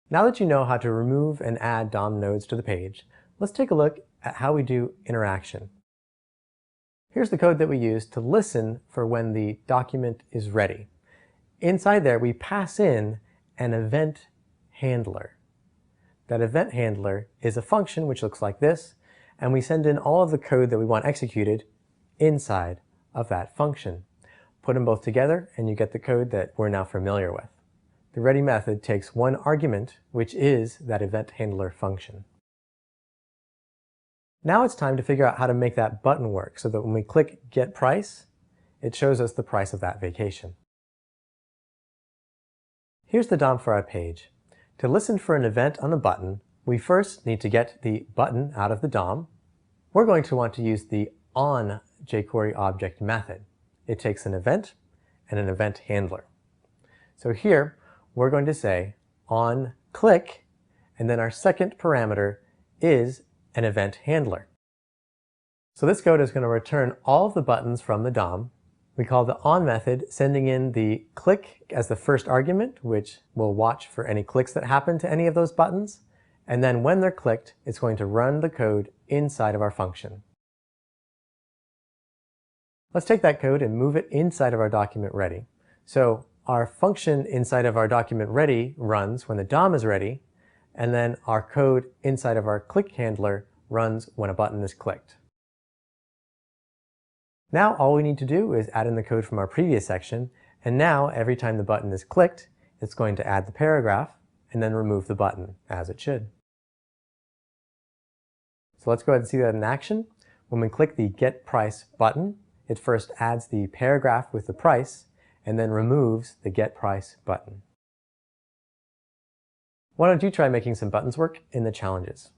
Now that you know how to remove and add DOM nodes to the page, let's take a look at how we do interaction. Here's the code that we use to listen for when the document is ready. Inside there, we pass in an event handler. That event handler is a function which looks like this, and we send in all of the code that we want executed inside of that function. Put them both together and you get the code that we're now familiar with. The ready method takes one argument, which is that event handler function. Now it's time to figure out how to make that button work so that when we click Get Price, it shows us the price of that vacation. Here's the DOM for our page. To listen for an event on a button, we first need to get the button out of the DOM. We're going to want to use the onJQueryObject method. It takes an event and an event handler. So here, we're going to say onClick, and then our second parameter is an event handler. So this code is going to return all of the buttons from the DOM. We call the on method sending in the click as the first argument, which will watch for any clicks that happen to any of those buttons. And then when they're clicked, it's going to run the code inside of our function. Let's take that code and move it inside of our document ready. So our function inside of our document ready runs when the DOM is ready, and then our code inside of our click handler runs when a button is clicked. Now all we need to do is add in the code from our previous section, and now every time the button is clicked, it's going to add the paragraph and then remove the button, as it should. So let's go ahead and see that in action. When we click the Get Price button, it first adds the paragraph with the price and then removes the Get Price button. Why don't you try making some buttons work in the challenges?